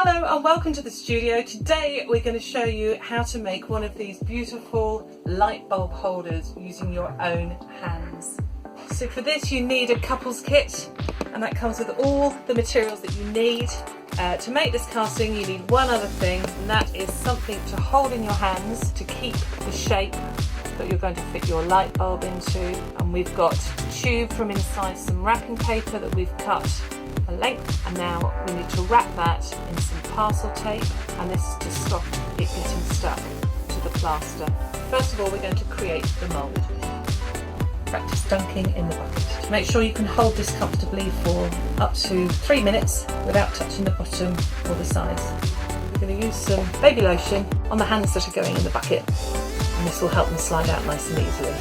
Hello and welcome to the studio. Today we're going to show you how to make one of these beautiful light bulb holders using your own hands. So for this you need a couples kit, and that comes with all the materials that you need. To make this casting you need one other thing, and that is something to hold in your hands to keep the shape that you're going to fit your light bulb into. And we've got a tube from inside some wrapping paper that we've cut a length, and now we need to wrap that in some parcel tape, and this is to stop it getting stuck to the plaster. First of all, we're going to create the mould. Practice dunking in the bucket. Make sure you can hold this comfortably for up to 3 minutes without touching the bottom or the sides. We're going to use some baby lotion on the hands that are going in the bucket, and this will help them slide out nice and easily.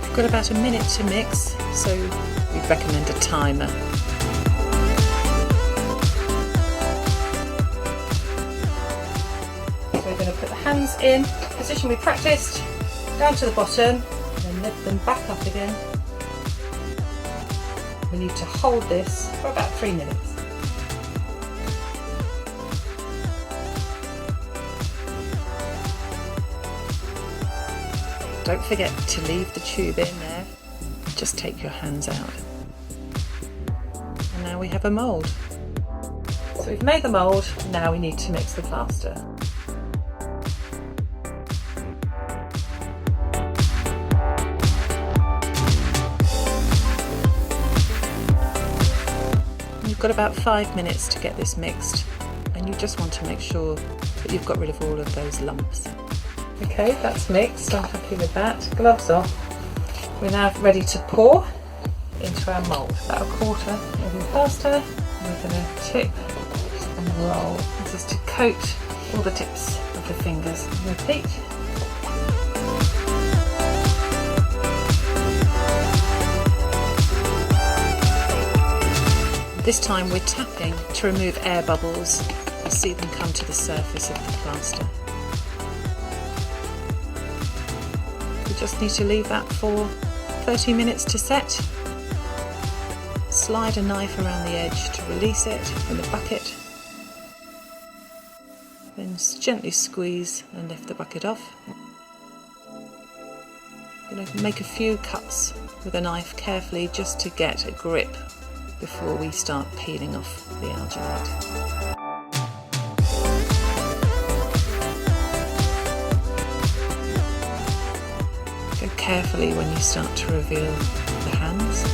We've got about a minute to mix, so we'd recommend a timer. We're going to put the hands in the position we practiced, down to the bottom, and then lift them back up again. We need to hold this for about 3 minutes. Don't forget to leave the tube in there, just take your hands out. And now we have a mould. So we've made the mould, now we need to mix the plaster. You've got about 5 minutes to get this mixed, and you just want to make sure that you've got rid of all of those lumps. Okay, that's mixed, I'm happy with that. Gloves off. We're now ready to pour into our mould. About a quarter of your plaster. We're going to tip and roll. This is to coat all the tips of the fingers. Repeat. This time we're tapping to remove air bubbles and see them come to the surface of the plaster. We just need to leave that for 30 minutes to set. Slide a knife around the edge to release it from the bucket. Then gently squeeze and lift the bucket off. I'm going to make a few cuts with a knife carefully just to get a grip before we start peeling off the alginate. Go carefully when you start to reveal the hands.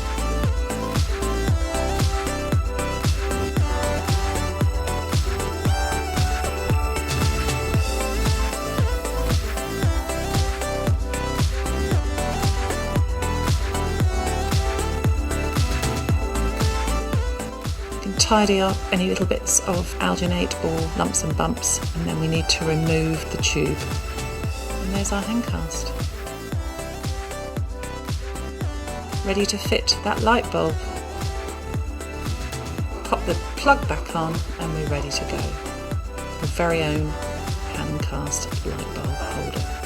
Tidy up any little bits of alginate or lumps and bumps, and then we need to remove the tube. And there's our hand cast. Ready to fit that light bulb. Pop the plug back on and we're ready to go. Your very own hand cast light bulb holder.